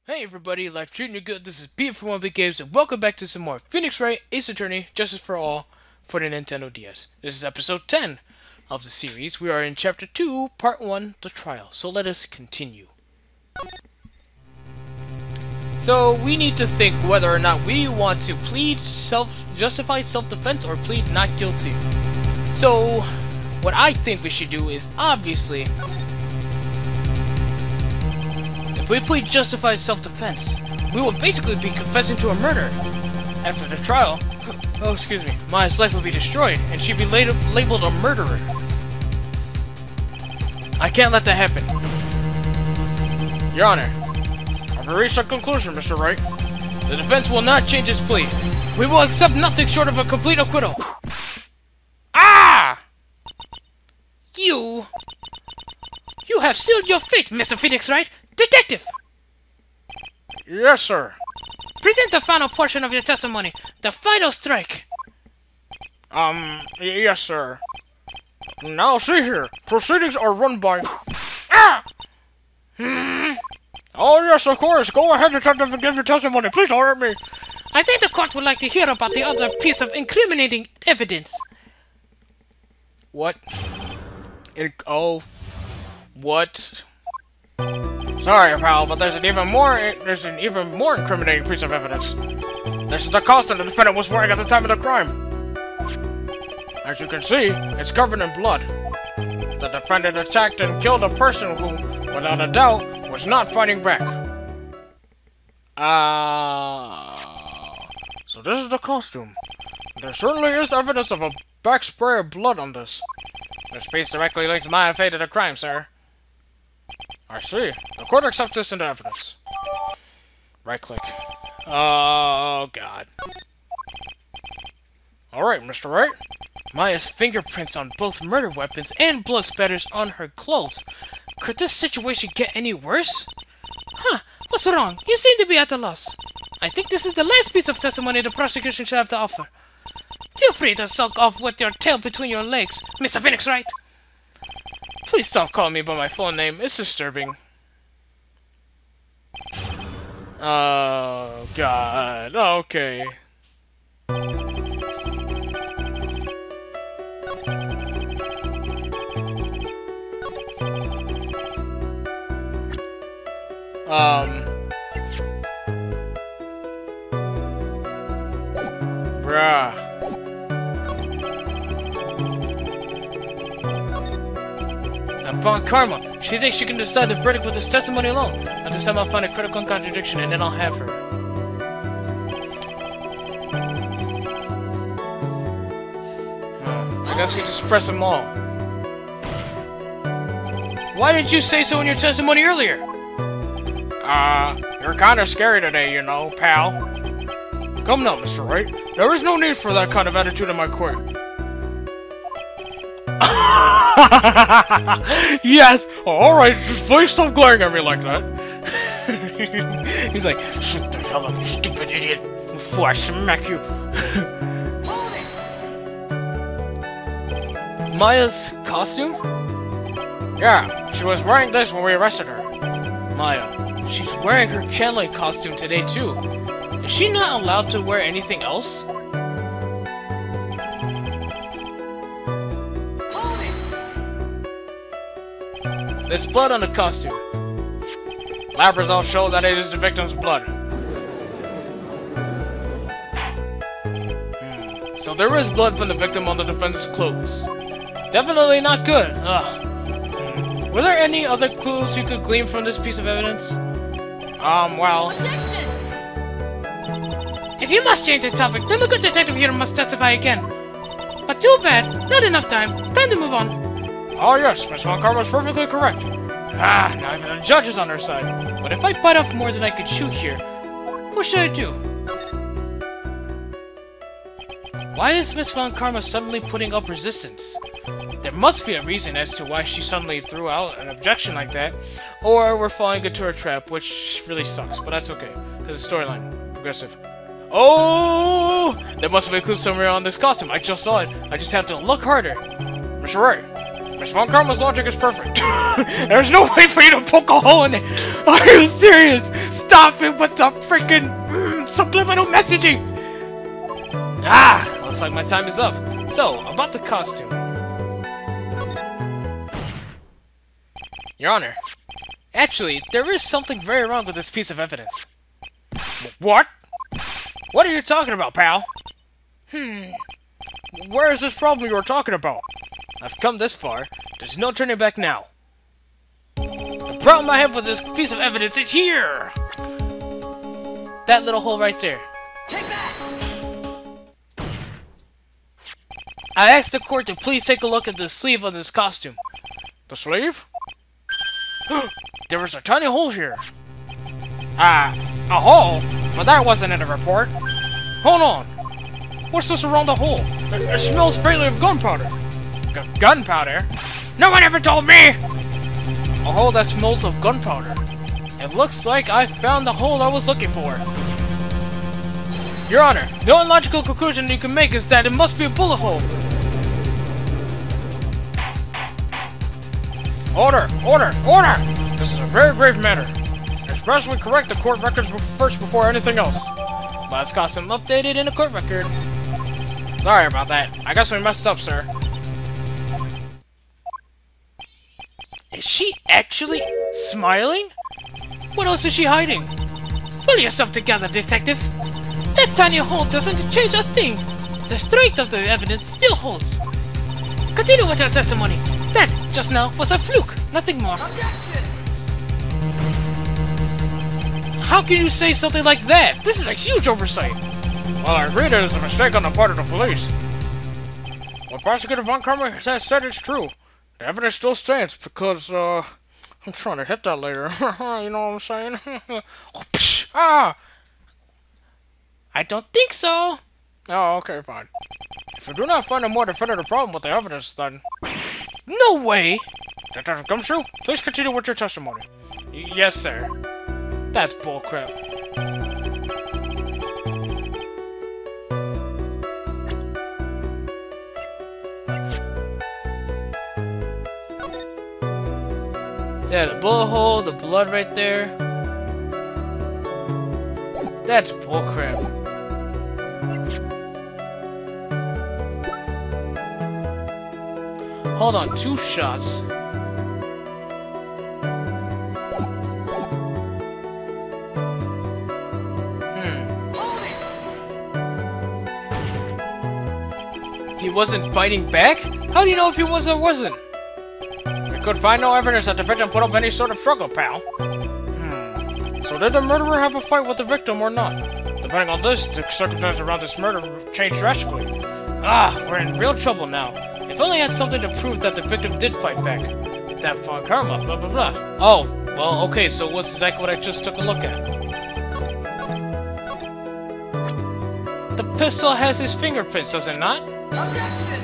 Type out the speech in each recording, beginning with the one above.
Hey everybody, life treating you good. This is Pete from One Big Games, and welcome back to some more Wright, Ace Attorney, Justice for All for the Nintendo DS. This is episode 10 of the series. We are in chapter 2, part 1, the trial. So let us continue. So we need to think whether or not we want to plead justified self-defense or plead not guilty. So what I think we should do is obviously, if we plead justified self-defense, we will basically be confessing to a murder. After the trial, Maya's life will be destroyed, and she'd be labeled a murderer. I can't let that happen. Your Honor, I've reached a conclusion, Mr. Wright. The defense will not change its plea. We will accept nothing short of a complete acquittal. Ah! You have sealed your fate, Mr. Phoenix Wright. Detective! Yes, sir. Present the final portion of your testimony. The final strike. Yes, sir. Now, see here. Proceedings are run by... Ah! Oh, yes, of course. Go ahead, Detective, and give your testimony. Please don't hurt me. I think the court would like to hear about the other piece of incriminating evidence. What? What? Sorry, pal, but there's an even more incriminating piece of evidence. This is the costume the defendant was wearing at the time of the crime. As you can see, it's covered in blood. The defendant attacked and killed a person who, without a doubt, was not fighting back. So this is the costume. There certainly is evidence of a back spray of blood on this. This piece directly links Maya Fey to the crime, sir. I see. The court accepts this into evidence. Right-click. Oh, God. Alright, Mr. Wright. Maya's fingerprints on both murder weapons and blood spatters on her clothes. Could this situation get any worse? Huh, what's wrong? You seem to be at a loss. I think this is the last piece of testimony the prosecution should have to offer. Feel free to sulk off with your tail between your legs, Mr. Phoenix Wright. Please stop calling me by my full name. It's disturbing. Oh, God. Okay. Bruh. Found Karma. She thinks she can decide the verdict with this testimony alone. Until somehow find a critical contradiction, and then I'll have her. I guess we just press them all. Why didn't you say so in your testimony earlier? You're kinda scary today, you know, pal. Come now, Mr. Wright. There is no need for that kind of attitude in my court. Yes! Alright, please stop glaring at me like that. He's like, shut the hell up, you stupid idiot, before I smack you. Maya's costume? Yeah, she was wearing this when we arrested her. Maya, she's wearing her Channeling costume today too. Is she not allowed to wear anything else? There's blood on the costume. Lab results show that it is the victim's blood. So there is blood from the victim on the defendant's clothes. Definitely not good. Ugh. Were there any other clues you could glean from this piece of evidence? Well... Objection! If you must change the topic, then the good detective here must testify again. But too bad. Not enough time. Time to move on. Oh yes, Miss Von Karma is perfectly correct. Now even the judge is on her side. But if I bite off more than I could chew here, what should I do? Why is Miss Von Karma suddenly putting up resistance? There must be a reason as to why she suddenly threw out an objection like that. Or we're falling into her trap, which really sucks, but that's okay. Because the storyline, progressive. Oh! There must be a clue somewhere on this costume. I just saw it. I just have to look harder. Mr. Wright. Miss Von Karma's logic is perfect. There's no way for you to poke a hole in it. Are you serious? Stop it with the freaking subliminal messaging! Ah! Looks like my time is up. So, about the costume. Your Honor, actually, there is something very wrong with this piece of evidence. What? What are you talking about, pal? Where is this problem you were talking about? I've come this far. There's no turning back now. The problem I have with this piece of evidence is here! That little hole right there. Take that! I asked the court to please take a look at the sleeve of this costume. The sleeve? There was a tiny hole here. A hole? But that wasn't in the report. Hold on. What's this around the hole? It smells faintly of gunpowder. Gunpowder? No one ever told me! A hole that smells of gunpowder. It looks like I found the hole I was looking for. Your Honor, the only logical conclusion you can make is that it must be a bullet hole. Order! Order! Order! This is a very grave matter. It's best we correct the court records first before anything else. Last costume updated in the court record. Sorry about that. I guess we messed up, sir. Is she actually smiling? What else is she hiding? Pull yourself together, detective. That tiny hole doesn't change a thing. The strength of the evidence still holds. Continue with your testimony. That, just now, was a fluke, nothing more. How can you say something like that? This is a huge oversight. Well, I agree that it's a mistake on the part of the police. What Prosecutor Von Karma has said is true. The evidence still stands because, I'm trying to hit that later. You know what I'm saying? Ah! I don't think so. Oh, okay, fine. If you do not find a more definitive problem with the evidence, then... No way! Detective Gumshoe, please continue with your testimony. Yes, sir. That's bullcrap. Yeah, the bullet hole, the blood right there. That's bullcrap. Hold on, 2 shots. He wasn't fighting back? How do you know if he was or wasn't? We could find no evidence that the victim put up any sort of struggle, pal. So did the murderer have a fight with the victim or not? Depending on this, the circumstances around this murder changed drastically. Ah, we're in real trouble now. If only I had something to prove that the victim did fight back. That Von Karma, blah blah blah. Oh, well, okay, so what's exactly what I just took a look at? The pistol has his fingerprints, does it not?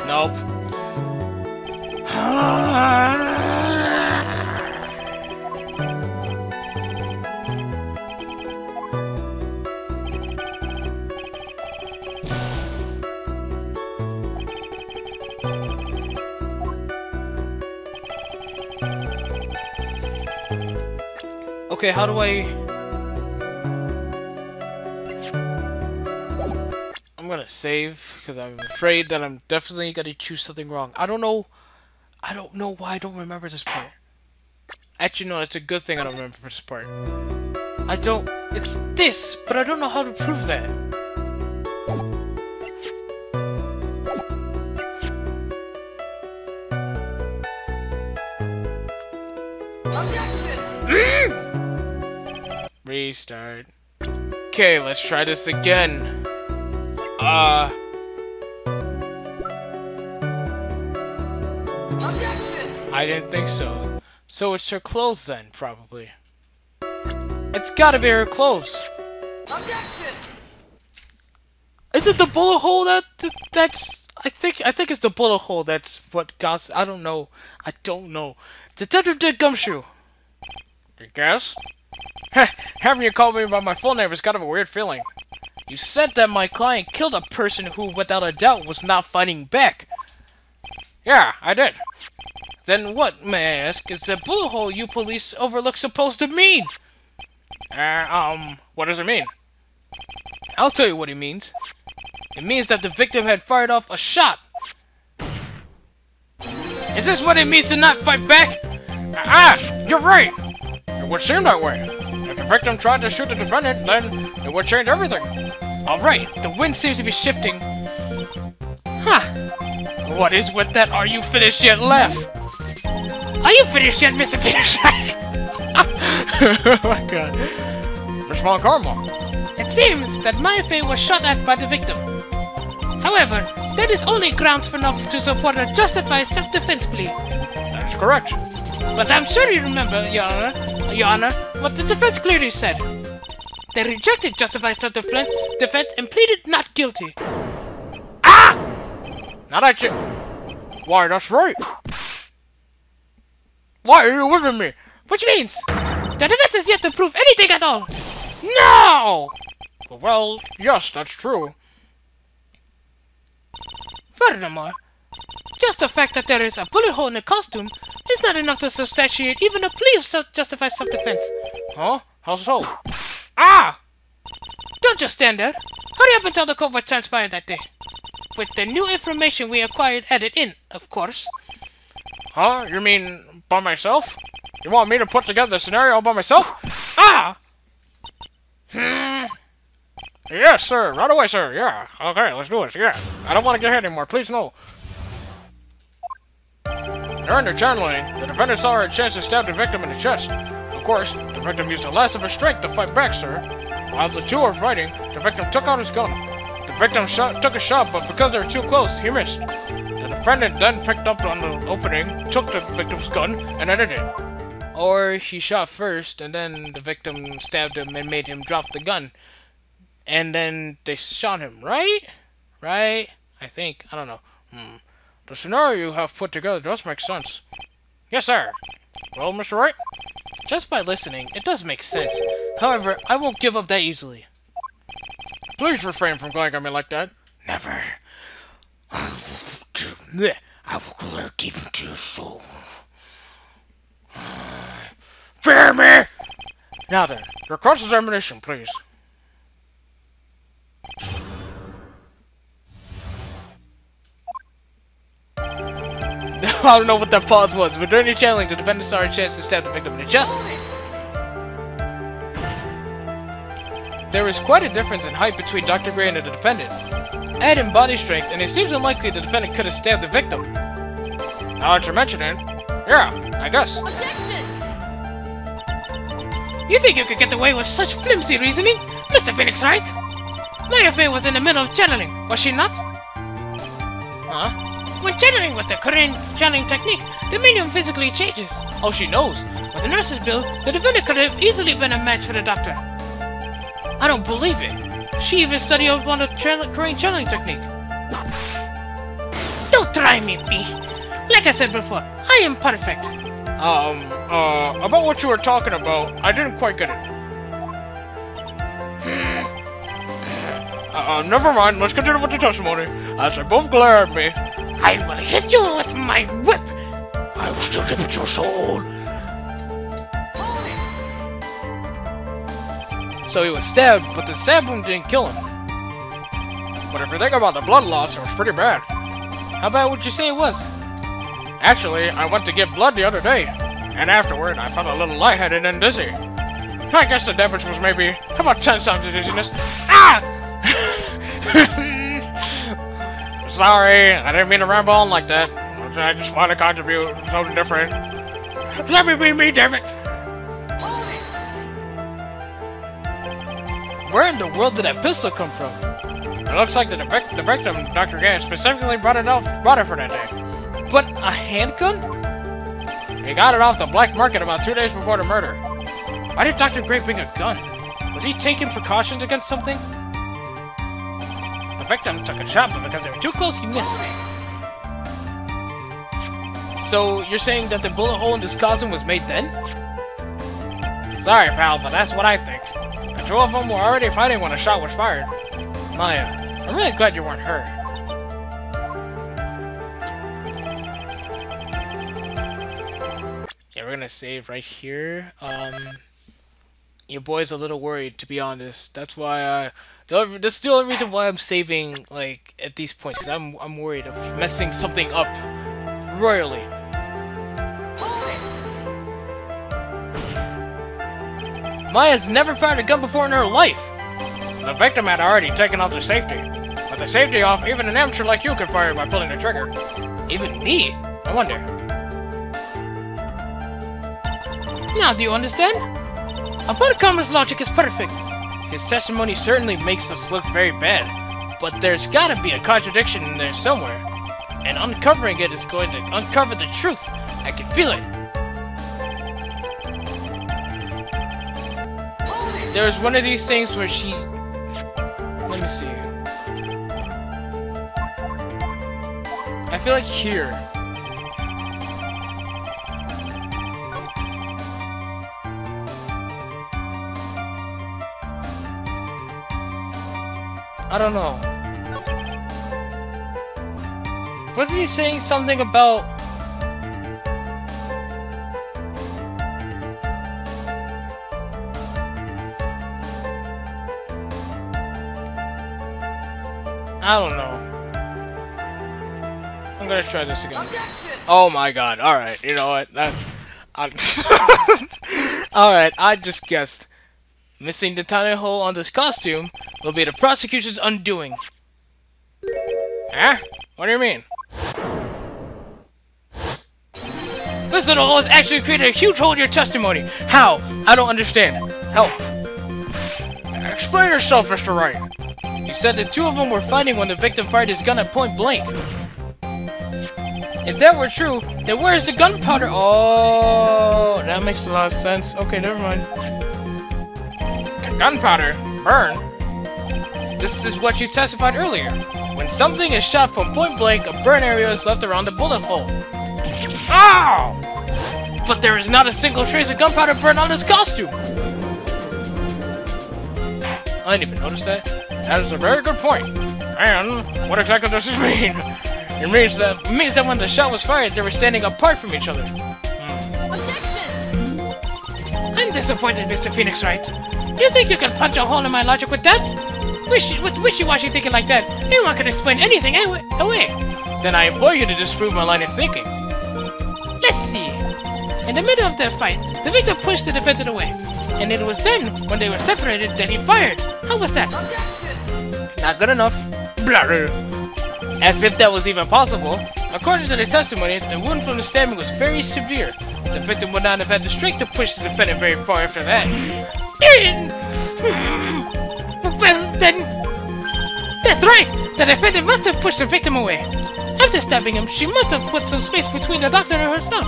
Nope. Okay, how do I... I'm gonna save, because I'm afraid that I'm definitely gonna choose something wrong. I don't know why I don't remember this part. Actually, no, it's a good thing I don't remember this part. It's this, but I don't know how to prove that. Restart. Okay, let's try this again. I didn't think so. So it's her clothes then, probably. It's gotta be her clothes. Is it the bullet hole that's... I think it's the bullet hole that's what got... I don't know. Detective Dick Gumshoe. You guess? Having you call me by my full name is kind of a weird feeling. You said that my client killed a person who, without a doubt, was not fighting back. Yeah, I did. Then what, may I ask, is the bullet hole you police overlook supposed to mean? What does it mean? I'll tell you what it means. It means that the victim had fired off a shot. Is this what it means to not fight back? You're right! It would seem that way. If the victim tried to shoot the defendant, then it would change everything. Alright, the wind seems to be shifting. Huh. What is with that "are you finished yet" laugh? Are you finished yet, Mr. Finish? Oh my god. Miss Von Karma. It seems that Mayafei was shot at by the victim. However, that is only grounds for enough to support a justified self-defense plea. That is correct. But I'm sure you remember, Your Honor, what the defense clearly said. They rejected justified self-defense and pleaded not guilty. Now that you... Why, that's right. Why are you whipping me? Which means, the defense is yet to prove anything at all. No! Well, yes, that's true. Furthermore, just the fact that there is a bullet hole in the costume is not enough to substantiate even a plea of justified self-defense. Huh? How so? Don't just stand there. Hurry up and tell the court what transpired that day. With the new information we acquired added in, of course. Huh? You mean by myself? You want me to put together the scenario all by myself? Yes, sir. Right away, sir. Yeah. Okay, let's do it. Yeah. I don't want to get hit anymore. Please, no. During the channeling, the defendant saw her chance to stab the victim in the chest. Of course, the victim used the last of his strength to fight back, sir. While the two were fighting, the victim took out his gun. The victim took a shot, but because they were too close, he missed. The defendant then picked up on the opening, took the victim's gun, and ended it. Or he shot first, and then the victim stabbed him and made him drop the gun. And then they shot him, right? Right? I think. I don't know. The scenario you have put together does make sense. Yes, sir. Well, Mr. Wright? Just by listening, it does make sense. However, I won't give up that easily. Please refrain from glaring at me like that. Never. I will glare deep into your soul. Fear me! Now then, your cross-examination, please. I don't know what that pause was, but during the channeling, the defendant saw a chance to stab the victim in the chest. There is quite a difference in height between Dr. Gray and the defendant. Add in body strength, and it seems unlikely the defendant could have stabbed the victim. Now that you're mentioning, yeah, I guess. Objection! You think you could get away with such flimsy reasoning, Mr. Phoenix, right? Mayafei was in the middle of channeling, was she not? Huh? When channeling with the Korean channeling technique, the medium physically changes. Oh, she knows. With the nurse's bill, the defendant could have easily been a match for the doctor. I don't believe it. She even studied on the Korean channeling technique. Don't try me, B. Like I said before, I am perfect. About what you were talking about, I didn't quite get it. Never mind, let's continue with the testimony. As they both glare at me. I will hit you with my whip! I will still dip into your soul! So he was stabbed, but the stab wound didn't kill him. But if you think about the blood loss, it was pretty bad. How bad would you say it was? Actually, I went to give blood the other day, and afterward I felt a little lightheaded and dizzy. I guess the difference was maybe about 10 times the dizziness. Sorry, I didn't mean to ramble on like that. I just want to contribute something different. Let me be me, damn it! Where in the world did that pistol come from? It looks like the victim, Dr. Gay, specifically brought it for that day. But a handgun? He got it off the black market about 2 days before the murder. Why did Dr. Gray bring a gun? Was he taking precautions against something? The victim took a shot, but because they were too close, he missed. So, you're saying that the bullet hole in this costume was made then? Sorry, pal, but that's what I think. The two of them were already fighting when a shot was fired. Maya, I'm really glad you weren't hurt. Yeah, we're gonna save right here. Your boy's a little worried, to be honest. That's why that's the only reason why I'm saving, like, at these points, because I'm worried of messing something up royally. Maya's never fired a gun before in her life. The victim had already taken off the safety. With the safety off, even an amateur like you could fire by pulling the trigger. Even me? I wonder. Now, do you understand? Upon logic is perfect. His testimony certainly makes us look very bad, but there's gotta be a contradiction in there somewhere. And uncovering it is going to uncover the truth. I can feel it. There's one of these things where she... Let me see. I feel like here. I don't know. Wasn't he saying something about... I don't know. I'm gonna try this again. Oh my god, alright, you know what? Alright, I just guessed. Missing the tiny hole on this costume will be the prosecution's undoing. Huh? What do you mean? This little hole has actually created a huge hole in your testimony. How? I don't understand. Help. Explain yourself, Mr. Wright. You said the two of them were fighting when the victim fired his gun at point blank. If that were true, then where's the gunpowder? Oh, that makes a lot of sense. Okay, never mind. Gunpowder? Burn? This is what you testified earlier. When something is shot from point blank, a burn area is left around the bullet hole. Ow! But there is not a single trace of gunpowder burned on this costume! I didn't even notice that. That is a very good point. And what exactly does this mean? It means that when the shot was fired, they were standing apart from each other. Objection! I'm disappointed, Mr. Phoenix Wright. You think you can punch a hole in my logic with that? With wishy-washy thinking like that, anyone can explain anything away. Then I implore you to disprove my line of thinking. Let's see. In the middle of the fight, the victim pushed the defendant away. And it was then, when they were separated, that he fired. How was that? Not good enough. Blah. As if that was even possible. According to the testimony, the wound from the stabbing was very severe. The victim would not have had the strength to push the defendant very far after that. Well, then... That's right! The defendant must have pushed the victim away. After stabbing him, she must have put some space between the doctor and herself.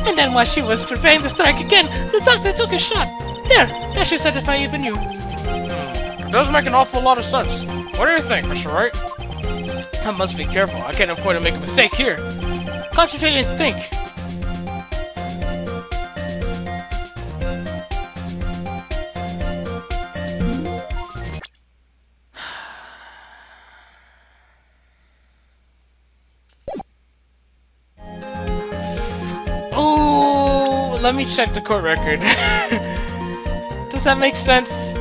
And then while she was preparing to strike again, the doctor took a shot. There! That should satisfy even you. It does make an awful lot of sense. What do you think, Mr. Wright? I must be careful. I can't afford to make a mistake here. Concentrate and think. Oh, let me check the court record. Does that make sense?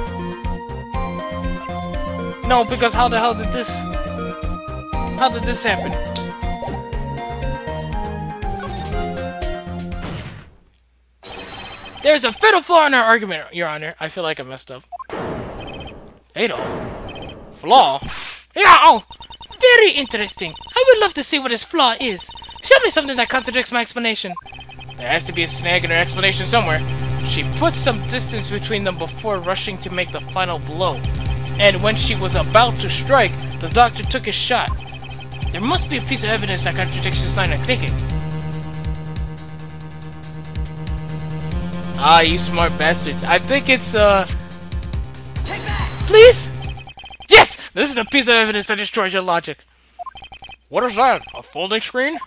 No, because how the hell did this... How did this happen? There's a fatal flaw in our argument, Your Honor. I feel like I messed up. Fatal? Flaw? Yeah! Very interesting. I would love to see what this flaw is. Show me something that contradicts my explanation. There has to be a snag in her explanation somewhere. She put some distance between them before rushing to make the final blow. And when she was about to strike, the doctor took his shot. There must be a piece of evidence that contradicts this line of thinking. Ah, you smart bastards. I think it's, Please? Yes! This is a piece of evidence that destroys your logic. What is that? A folding screen?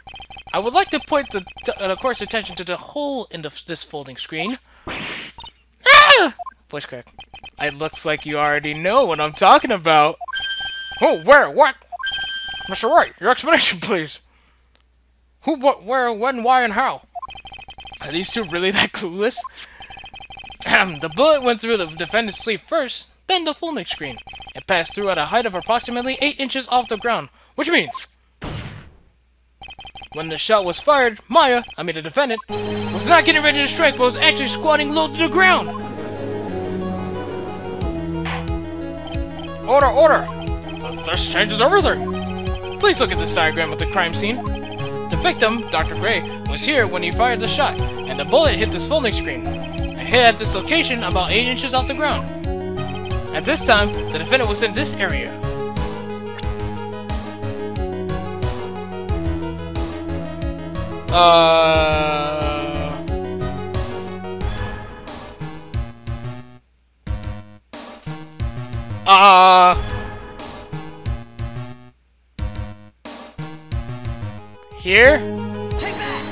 I would like to point the court's attention to the hole in this folding screen. Ah! Voice crack. It looks like you already know what I'm talking about. Oh, where? What? Mr. Wright, your explanation, please. Who, what, where, when, why, and how? Are these two really that clueless? The bullet went through the defendant's sleeve first, then the full-length screen. It passed through at a height of approximately 8 inches off the ground, which means when the shot was fired, the defendant, was not getting ready to strike, but was actually squatting low to the ground. Order, order! This changes everything! Please look at this diagram of the crime scene. The victim, Dr. Gray, was here when he fired the shot, and the bullet hit this full-length screen. It hit at this location about 8 inches off the ground. At this time, the defendant was in this area. Here? Take that!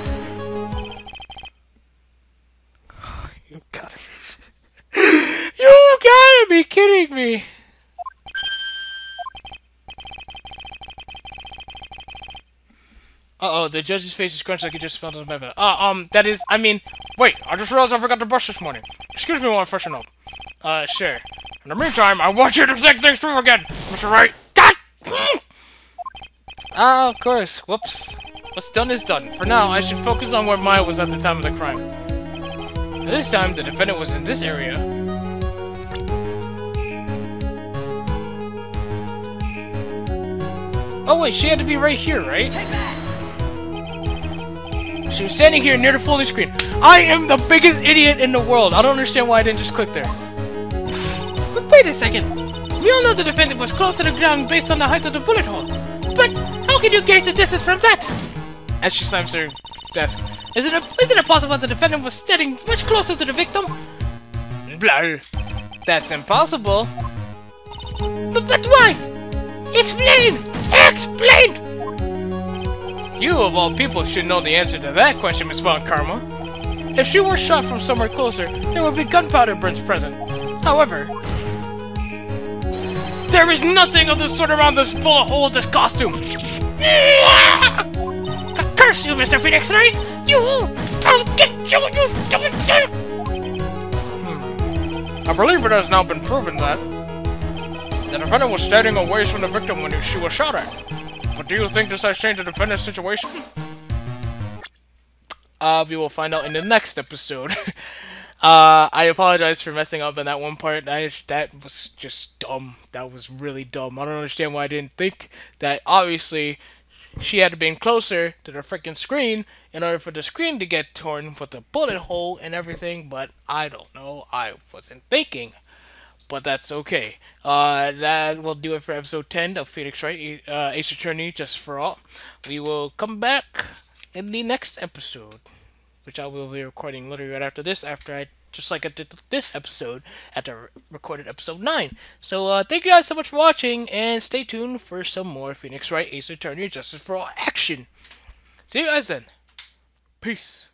You gotta be... You gotta be kidding me! Uh-oh, the judge's face is crunched like he just spelled his method. That is, wait, I just realized I forgot to brush this morning. Excuse me while I freshen up. Sure. In the meantime, I want you to think things through again, Mr. Wright. God! Of course. Whoops. What's done is done. For now, I should focus on where Maya was at the time of the crime. At this time, the defendant was in this area. Oh wait, she had to be right here, right? She was standing here near the folding screen. I am the biggest idiot in the world. I don't understand why I didn't just click there. But wait a second. We all know the defendant was close to the ground based on the height of the bullet hole. But how can you gauge the distance from that? As she slams her desk. Isn't it possible the defendant was standing much closer to the victim? Blah. That's impossible. But why? Explain! Explain! You, of all people, should know the answer to that question, Miss Von Karma. If she were shot from somewhere closer, there would be gunpowder burns present. However, there is nothing of the sort around this bullet hole of this costume. Curse you, Mr. Phoenix Wright! I'll get you! I believe it has now been proven that the defendant was standing a ways from the victim when she was shot at. But do you think this has changed the defendant's situation? We will find out in the next episode. I apologize for messing up in that one part. That was just dumb. That was really dumb. I don't understand why I didn't think that. Obviously, she had to be closer to the freaking screen in order for the screen to get torn with the bullet hole and everything. But I don't know. I wasn't thinking. But that's okay. That will do it for episode 10 of Phoenix Wright, Ace Attorney, Justice for All. We will come back in the next episode, which I will be recording literally right after this, just like I did this episode, after I recorded episode 9. So, thank you guys so much for watching, and stay tuned for some more Phoenix Wright, Ace Attorney, Justice for All action. See you guys then. Peace.